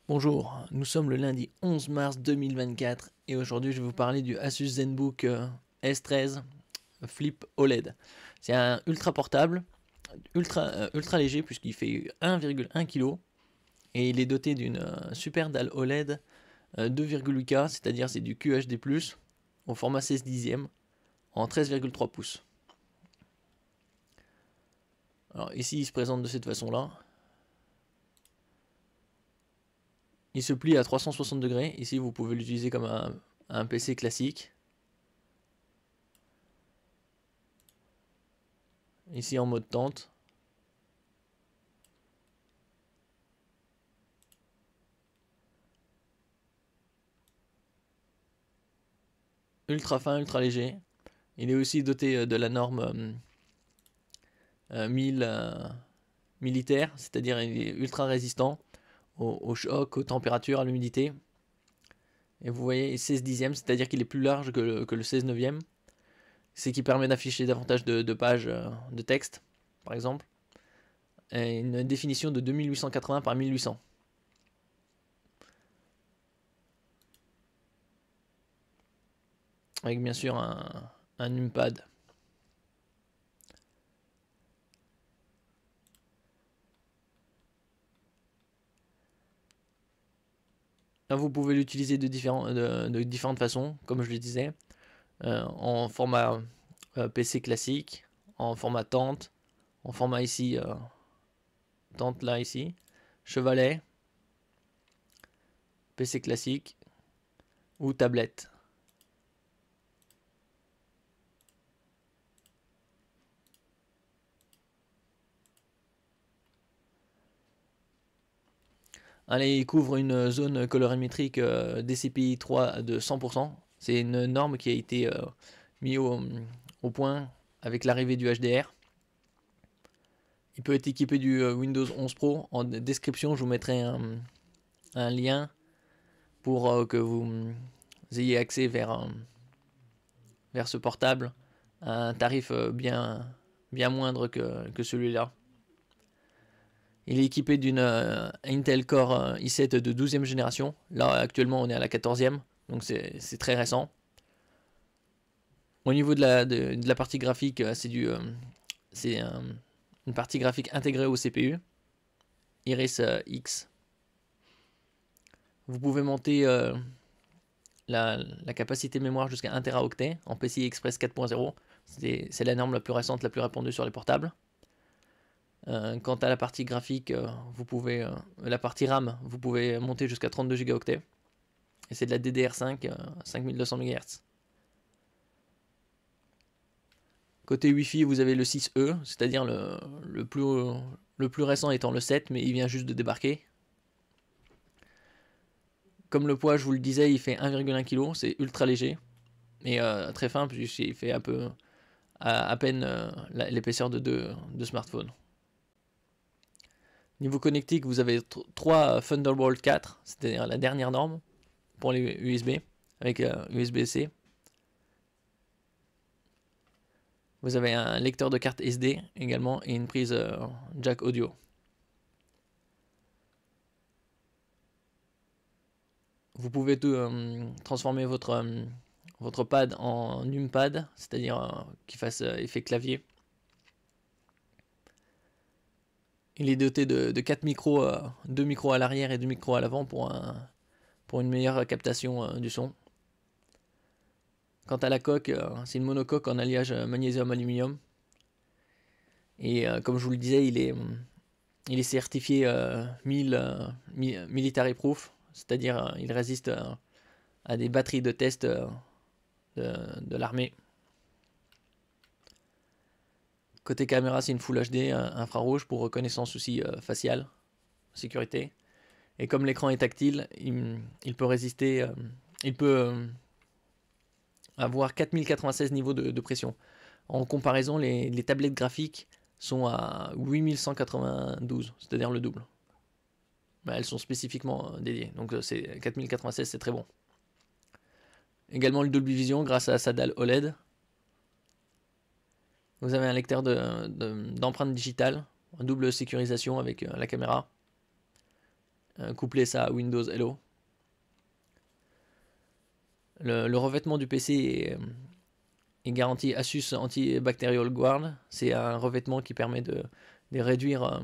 Bonjour, nous sommes le lundi 11 mars 2024 et aujourd'hui je vais vous parler du Asus ZenBook S13 Flip OLED. C'est un ultra portable, ultra léger puisqu'il fait 1,1 kg et il est doté d'une super dalle OLED 2,8K, c'est-à-dire c'est du QHD+, au format 16 dixième en 13,3 pouces. Alors ici il se présente de cette façon-là. Il se plie à 360 degrés. Ici, vous pouvez l'utiliser comme un PC classique. Ici, en mode tente. Ultra fin, ultra léger. Il est aussi doté de la norme 1000 militaire, c'est-à-dire il est ultra résistant au choc, aux températures, à l'humidité. Et vous voyez 16 dixièmes, c'est-à-dire qu'il est plus large que le 16 neuvième. C'est qui permet d'afficher davantage de pages de texte, par exemple. Et une définition de 2880 par 1800. Avec bien sûr un numpad. Là, vous pouvez l'utiliser de différentes façons, comme je le disais, en format PC classique, en format tente, en format ici, tente là ici, chevalet, PC classique ou tablette. Allez, il couvre une zone colorimétrique DCI 3 de 100%. C'est une norme qui a été mise au point avec l'arrivée du HDR. Il peut être équipé du Windows 11 Pro. En description, je vous mettrai un lien pour que vous ayez accès vers ce portable à un tarif bien moindre que celui-là. Il est équipé d'une Intel Core i7 de 12e génération. Là, actuellement, on est à la 14e, donc c'est très récent. Au niveau de la partie graphique, c'est une partie graphique intégrée au CPU, Iris X. Vous pouvez monter la capacité mémoire jusqu'à 1 Teraoctet en PCI Express 4.0. C'est la norme la plus récente, la plus répandue sur les portables. Quant à la partie graphique, la partie RAM, vous pouvez monter jusqu'à 32 Go. Et c'est de la DDR5 5200 MHz. Côté Wi-Fi, vous avez le 6E, c'est-à-dire le plus récent étant le 7, mais il vient juste de débarquer. Comme le poids, je vous le disais, il fait 1,1 kg, c'est ultra léger. Et très fin, puisqu'il fait à peine l'épaisseur de deux smartphones. Niveau connectique, vous avez 3 Thunderbolt 4, c'est-à-dire la dernière norme pour les USB, avec USB-C. Vous avez un lecteur de carte SD également et une prise jack audio. Vous pouvez transformer votre pad en numpad, c'est-à-dire qui fasse effet clavier. Il est doté de 4 micros, 2 micros à l'arrière et 2 micros à l'avant pour une meilleure captation du son. Quant à la coque, c'est une monocoque en alliage magnésium-aluminium. Et comme je vous le disais, il est certifié 1000 military proof, c'est-à-dire il résiste à des batteries de test de l'armée. Côté caméra, c'est une Full HD infrarouge pour reconnaissance aussi faciale, sécurité. Et comme l'écran est tactile, il peut résister, il peut avoir 4096 niveaux de pression. En comparaison, les tablettes graphiques sont à 8192, c'est-à-dire le double. Mais elles sont spécifiquement dédiées, donc c'est 4096, c'est très bon. Également le Dolby Vision grâce à sa dalle OLED. Vous avez un lecteur d'empreintes digitales, double sécurisation avec la caméra. coupler ça à Windows Hello. Le revêtement du PC est garanti Asus Antibacterial Guard. C'est un revêtement qui permet de réduire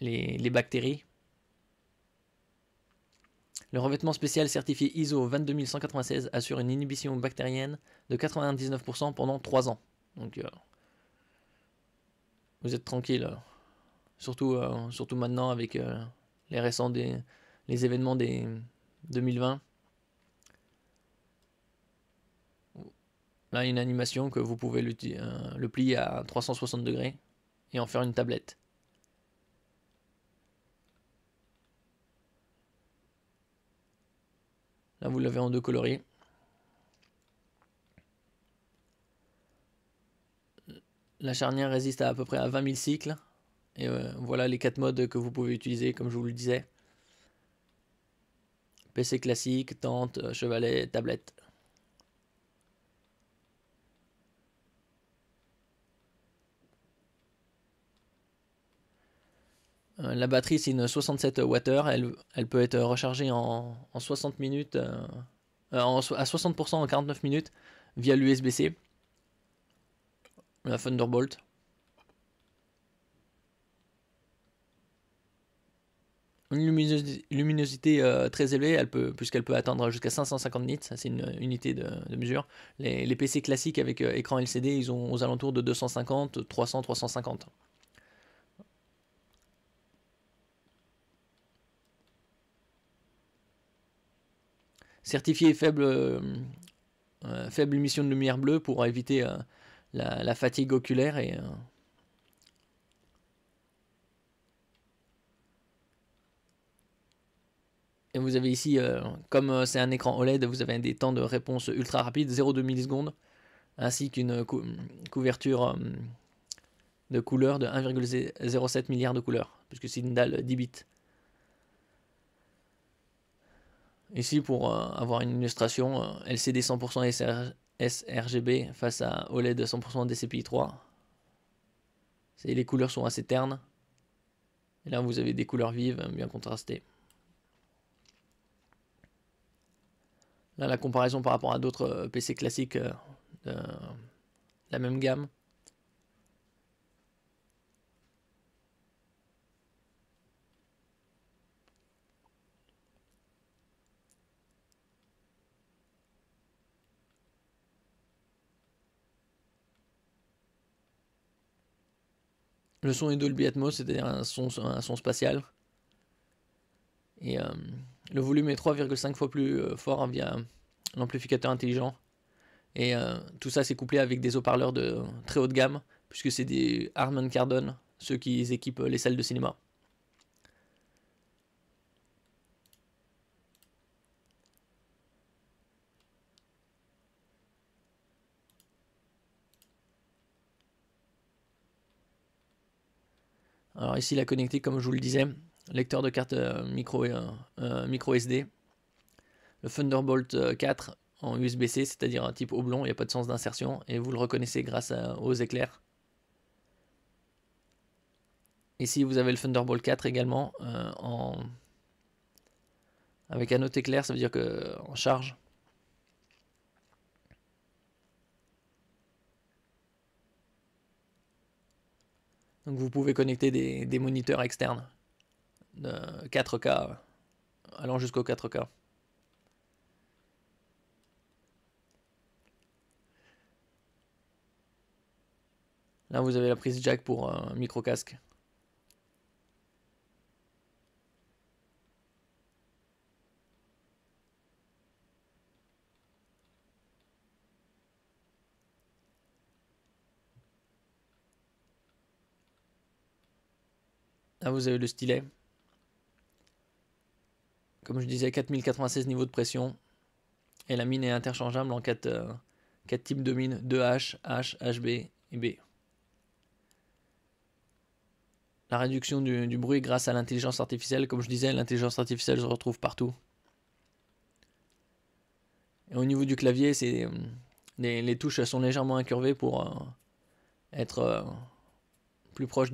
les bactéries. Le revêtement spécial certifié ISO 22196 assure une inhibition bactérienne de 99% pendant 3 ans. Donc vous êtes tranquille. Surtout maintenant avec les récents les événements des 2020. Là, une animation que vous pouvez le plier à 360 degrés et en faire une tablette. Là, vous l'avez en 2 coloris. La charnière résiste à peu près à 20 000 cycles. Et voilà les 4 modes que vous pouvez utiliser, comme je vous le disais. PC classique, tente, chevalet, tablette. La batterie, c'est une 67 Wh. Elle peut être rechargée en 60 minutes, à 60% en 49 minutes via l'USB-C, la Thunderbolt. Une luminosité très élevée, puisqu'elle peut atteindre jusqu'à 550 nits, ça c'est une unité de mesure. Les PC classiques avec écran LCD, ils ont aux alentours de 250, 300, 350. Certifié faible émission de lumière bleue pour éviter la fatigue oculaire et vous avez ici, comme c'est un écran OLED, vous avez des temps de réponse ultra rapides, 0,2 millisecondes, ainsi qu'une couverture de couleurs de 1,07 milliard de couleurs, puisque c'est une dalle 10 bits. Ici, pour avoir une illustration, LCD 100% sRGB face à OLED 100% DCI-3. Les couleurs sont assez ternes. Et là, vous avez des couleurs vives, bien contrastées. Là, la comparaison par rapport à d'autres PC classiques de la même gamme. Le son est Dolby Atmos, c'est-à-dire un son spatial. Et le volume est 3,5 fois plus fort via l'amplificateur intelligent. Et tout ça, c'est couplé avec des haut-parleurs de très haute gamme, puisque c'est des Harman Kardon, ceux qui équipent les salles de cinéma. Alors ici, la connectique, comme je vous le disais, lecteur de carte micro SD, le Thunderbolt 4 en USB-C, c'est-à-dire un type oblong, il n'y a pas de sens d'insertion, et vous le reconnaissez grâce aux éclairs. Ici, vous avez le Thunderbolt 4 également, avec un autre éclair, ça veut dire que en charge. Donc vous pouvez connecter des moniteurs externes de 4K, allant jusqu'au 4K. Là, vous avez la prise jack pour un micro-casque. Là, vous avez le stylet. Comme je disais, 4096 niveaux de pression. Et la mine est interchangeable en 4 types de mines, 2H, H, HB et B. La réduction du bruit grâce à l'intelligence artificielle. Comme je disais, l'intelligence artificielle se retrouve partout. Et au niveau du clavier, les touches sont légèrement incurvées pour être plus proche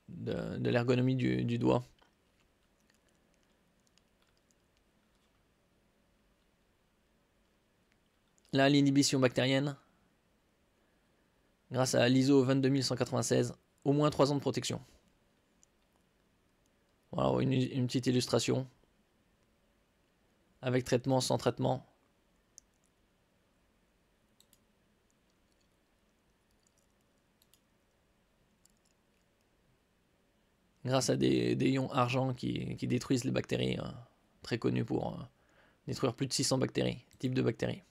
de l'ergonomie du doigt. Là, l'inhibition bactérienne, grâce à l'ISO 22196, au moins 3 ans de protection. Voilà, une petite illustration. Avec traitement, sans traitement. Grâce à des ions argent qui détruisent les bactéries, très connus pour détruire plus de 600 bactéries, types de bactéries.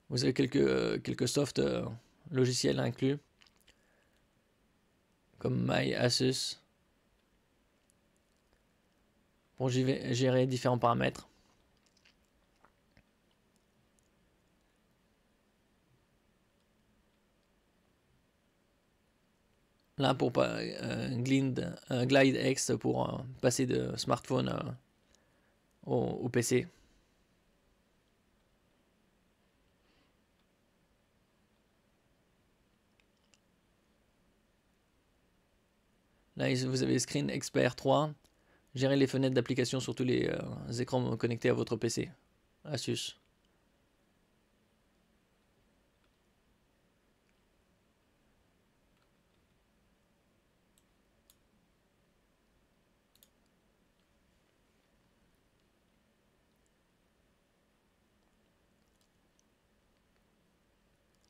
Vous avez quelques softs logiciels inclus, comme MyAsus, pour gérer différents paramètres. Là, pour GlideX pour passer de smartphone au PC. Là, vous avez Screen Expert 3. Gérer les fenêtres d'application sur tous les écrans connectés à votre PC. Asus.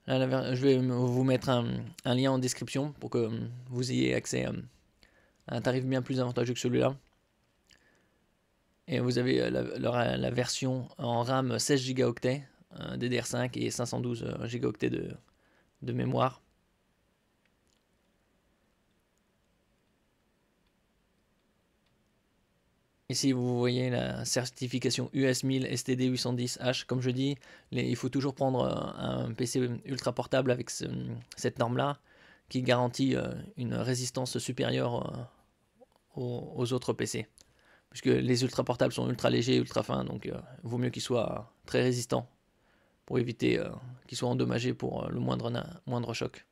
Là, je vais vous mettre un lien en description pour que vous ayez accès à un tarif bien plus avantageux que celui-là. Et vous avez la version en RAM 16 Go DDR5 et 512 Go de mémoire. Ici, vous voyez la certification US 1000 STD 810H. Comme je dis, il faut toujours prendre un PC ultra portable avec cette norme-là qui garantit une résistance supérieure aux autres PC. Puisque les ultra portables sont ultra légers, ultra fins, donc il vaut mieux qu'ils soient très résistants pour éviter qu'ils soient endommagés pour le moindre choc.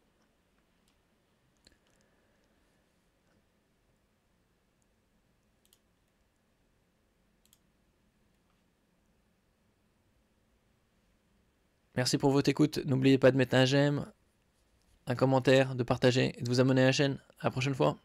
Merci pour votre écoute. N'oubliez pas de mettre un j'aime, un commentaire, de partager et de vous abonner à la chaîne. À la prochaine fois.